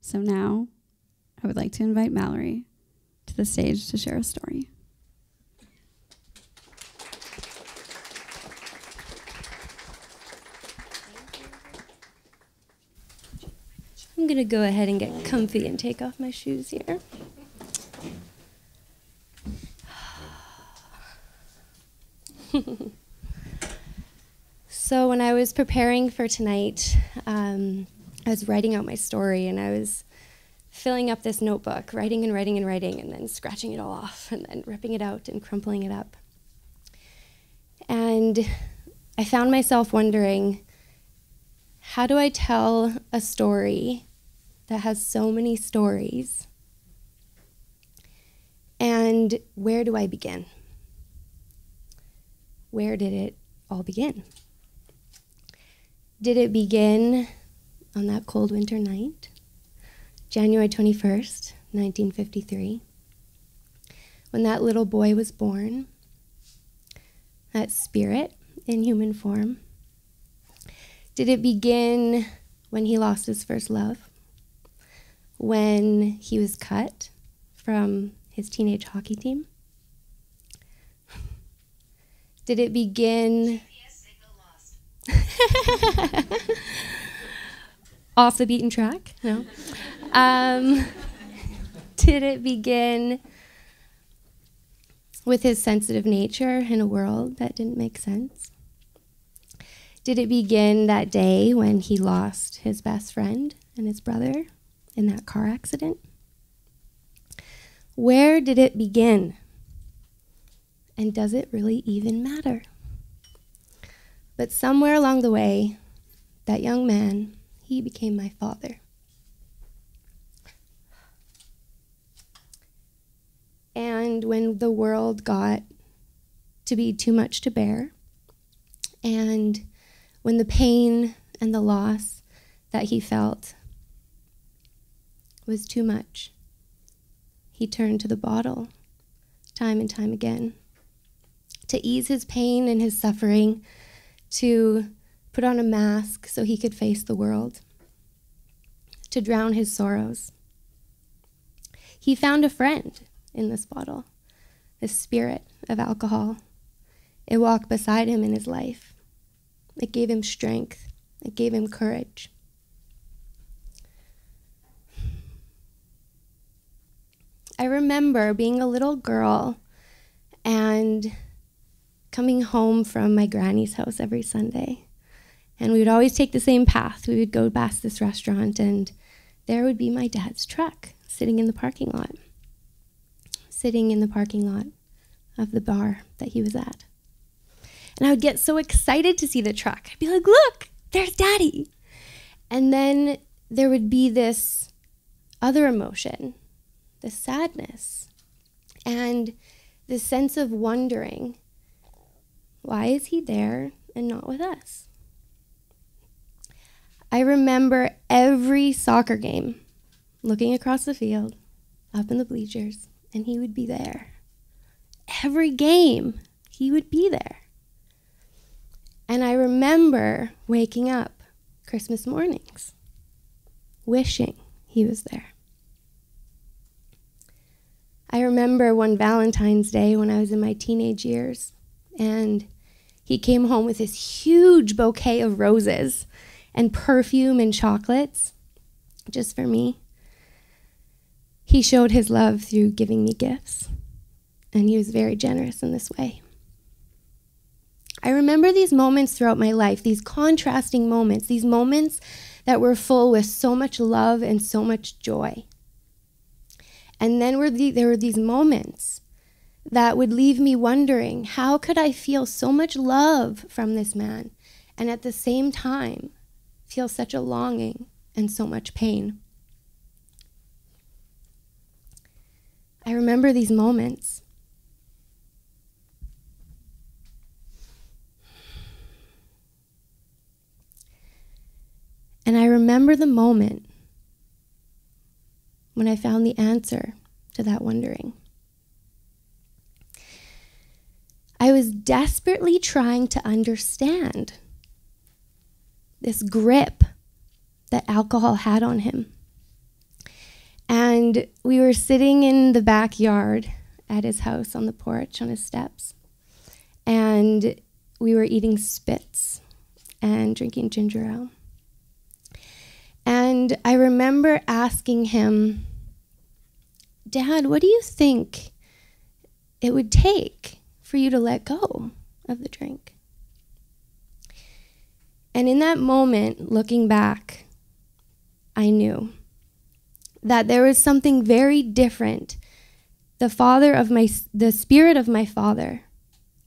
So now I would like to invite Mallory to the stage to share a story. I'm going to go ahead and get comfy and take off my shoes here. So when I was preparing for tonight, I was writing out my story, and I was filling up this notebook, writing and writing and writing, and then scratching it all off, and then ripping it out and crumpling it up. And I found myself wondering, how do I tell a story that has so many stories? And where do I begin? Where did it all begin? Did it begin on that cold winter night, January 21st, 1953, when that little boy was born, that spirit in human form? Did it begin when he lost his first love, when he was cut from his teenage hockey team? Did it begin... Off the beaten track? No. Did it begin with his sensitive nature in a world that didn't make sense? Did it begin that day when he lost his best friend and his brother in that car accident? Where did it begin? And does it really even matter? But somewhere along the way, that young man, he became my father. And when the world got to be too much to bear, and when the pain and the loss that he felt was too much, he turned to the bottle time and time again to ease his pain and his suffering, to put on a mask so he could face the world, to drown his sorrows. He found a friend in this bottle, the spirit of alcohol. It walked beside him in his life. It gave him strength. It gave him courage. I remember being a little girl and coming home from my granny's house every Sunday. And we would always take the same path. We would go past this restaurant, and there would be my dad's truck sitting in the parking lot of the bar that he was at. And I would get so excited to see the truck. I'd be like, look, there's Daddy. And then there would be this other emotion, the sadness, and this sense of wondering, why is he there and not with us? I remember every soccer game, looking across the field, up in the bleachers, and he would be there. Every game, he would be there. And I remember waking up Christmas mornings, wishing he was there. I remember one Valentine's Day when I was in my teenage years, and he came home with this huge bouquet of roses and perfume and chocolates just for me. He showed his love through giving me gifts, and he was very generous in this way. I remember these moments throughout my life, these contrasting moments, these moments that were full with so much love and so much joy. And then there were these moments that would leave me wondering, how could I feel so much love from this man and at the same time feel such a longing and so much pain? I remember these moments. And I remember the moment when I found the answer to that wondering. I was desperately trying to understand this grip that alcohol had on him. And we were sitting in the backyard at his house on the porch, on his steps. And we were eating spits and drinking ginger ale. And I remember asking him, Dad, what do you think it would take for you to let go of the drink? And in that moment, looking back, I knew that there was something very different. The spirit of my father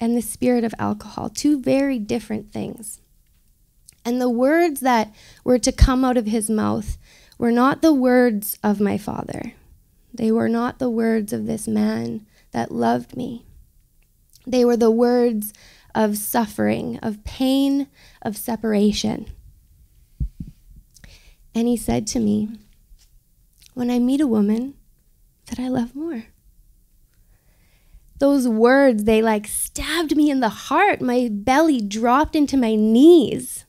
and the spirit of alcohol, two very different things. And the words that were to come out of his mouth were not the words of my father. They were not the words of this man that loved me. They were the words of suffering, of pain, of separation. And he said to me, when I meet a woman that I love more. Those words, they like stabbed me in the heart. My belly dropped into my knees.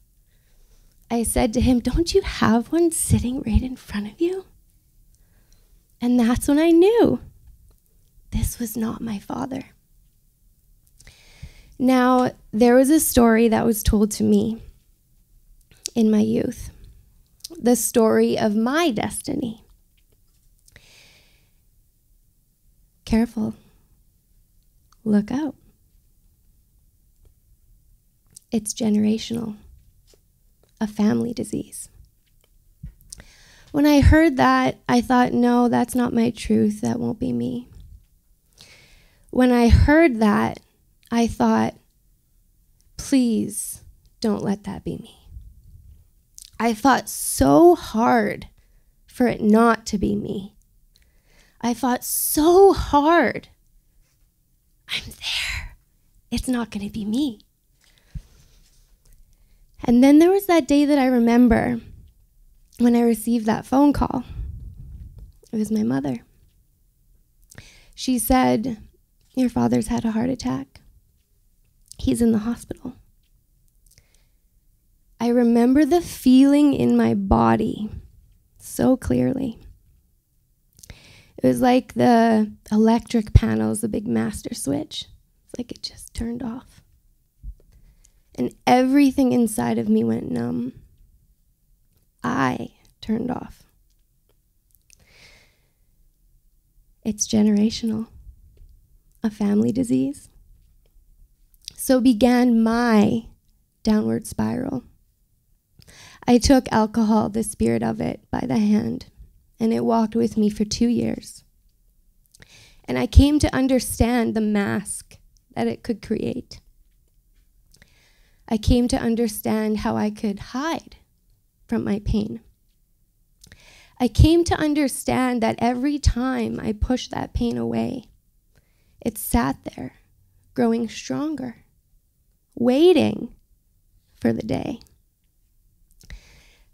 I said to him, don't you have one sitting right in front of you? And that's when I knew this was not my father. Now, there was a story that was told to me in my youth, the story of my destiny. Careful. Look out. It's generational, a family disease. When I heard that, I thought, no, that's not my truth. That won't be me. When I heard that, I thought, please don't let that be me. I fought so hard for it not to be me. I fought so hard. I'm there. It's not going to be me. And then there was that day that I remember when I received that phone call. It was my mother. She said, your father's had a heart attack. He's in the hospital. I remember the feeling in my body so clearly. It was like the electric panels, the big master switch. It's like it just turned off. And everything inside of me went numb. I turned off. It's generational, a family disease. So began my downward spiral. I took alcohol, the spirit of it, by the hand, and it walked with me for 2 years. And I came to understand the mask that it could create. I came to understand how I could hide from my pain. I came to understand that every time I pushed that pain away, it sat there, growing stronger, waiting for the day.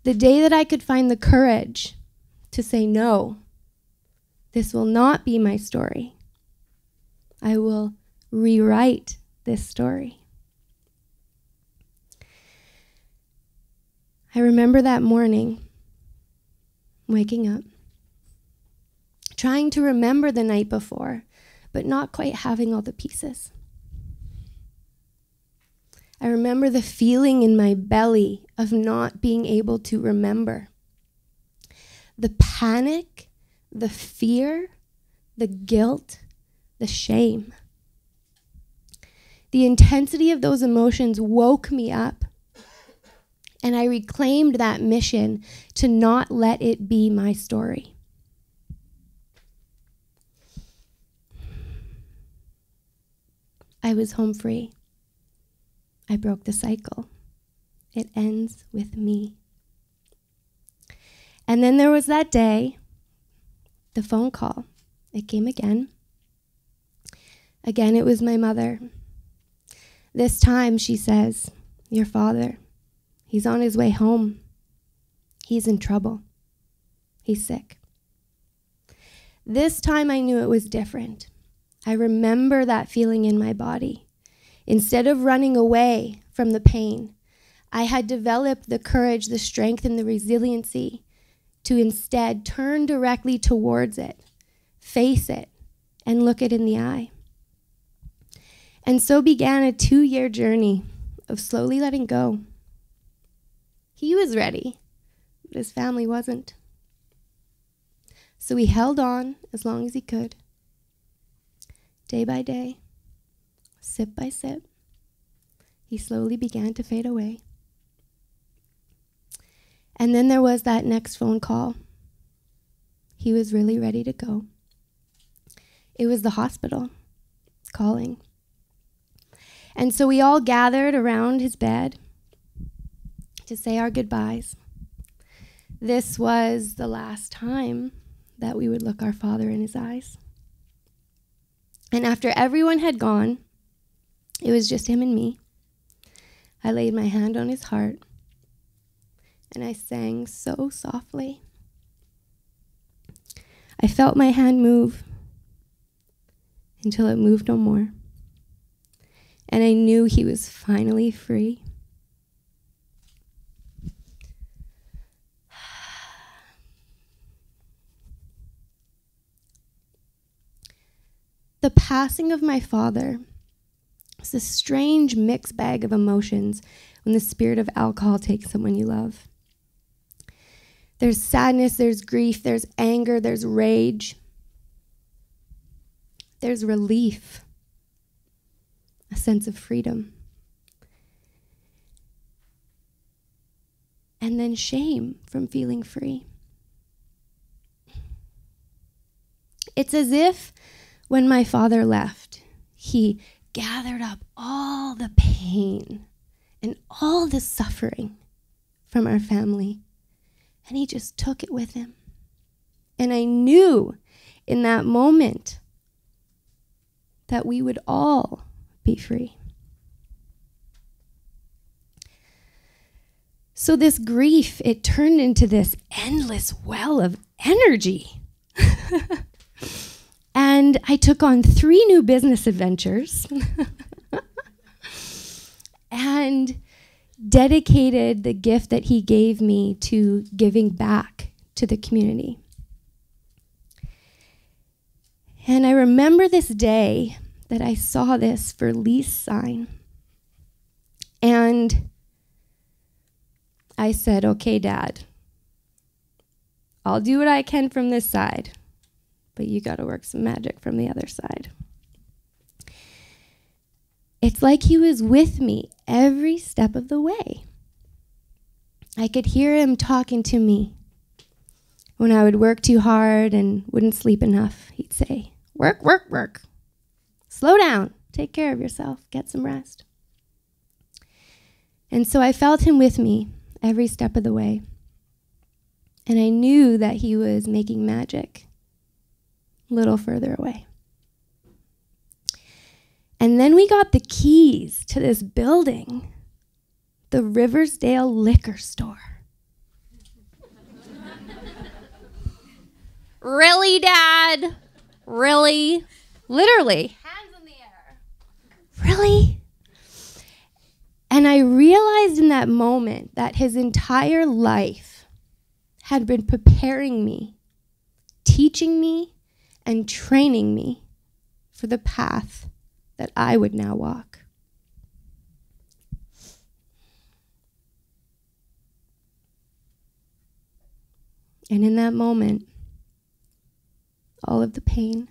The day that I could find the courage to say, no, this will not be my story. I will rewrite this story. I remember that morning, waking up, trying to remember the night before, but not quite having all the pieces. I remember the feeling in my belly of not being able to remember. The panic, the fear, the guilt, the shame. The intensity of those emotions woke me up, and I reclaimed that mission to not let it be my story. I was home free. I broke the cycle. It ends with me. And then there was that day, the phone call. It came again. Again, it was my mother. This time, she says, your father, he's on his way home. He's in trouble. He's sick. This time, I knew it was different. I remember that feeling in my body. Instead of running away from the pain, I had developed the courage, the strength, and the resiliency to instead turn directly towards it, face it, and look it in the eye. And so began a 2-year journey of slowly letting go. He was ready, but his family wasn't. So he held on as long as he could, day by day, sip by sip. He slowly began to fade away. And then there was that next phone call. He was really ready to go. It was the hospital calling. And so we all gathered around his bed to say our goodbyes. This was the last time that we would look our father in his eyes. And after everyone had gone, it was just him and me. I laid my hand on his heart, and I sang so softly. I felt my hand move until it moved no more. And I knew he was finally free. The passing of my father is a strange mixed bag of emotions when the spirit of alcohol takes someone you love. There's sadness, there's grief, there's anger, there's rage. There's relief, a sense of freedom. And then shame from feeling free. It's as if when my father left, he gathered up all the pain and all the suffering from our family, and he just took it with him. And I knew in that moment that we would all be free. So this grief, it turned into this endless well of energy. And I took on 3 new business adventures and dedicated the gift that he gave me to giving back to the community. And I remember this day that I saw this for lease sign. And I said, okay, Dad, I'll do what I can from this side, but you got to work some magic from the other side. It's like he was with me every step of the way. I could hear him talking to me. When I would work too hard and wouldn't sleep enough, he'd say, work, work, work. Slow down. Take care of yourself. Get some rest. And so I felt him with me every step of the way. And I knew that he was making magic a little further away. And then we got the keys to this building, the Riversdale Liquor Store. Really, Dad? Really? Literally. Hands in the air. Really? And I realized in that moment that his entire life had been preparing me, teaching me, and training me for the path that I would now walk. And in that moment, all of the pain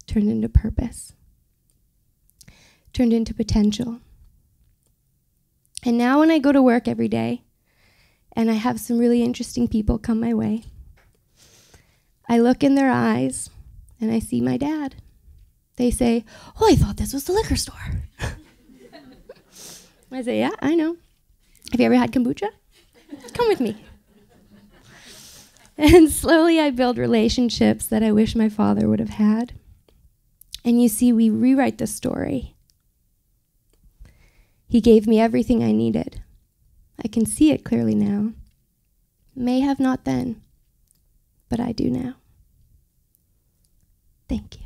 turned into purpose, turned into potential. And now when I go to work every day, and I have some really interesting people come my way, I look in their eyes, and I see my dad. They say, oh, I thought this was the liquor store. I say, yeah, I know. Have you ever had kombucha? Come with me. And slowly I build relationships that I wish my father would have had. And you see, we rewrite the story. He gave me everything I needed. I can see it clearly now. May have not then, but I do now. Thank you.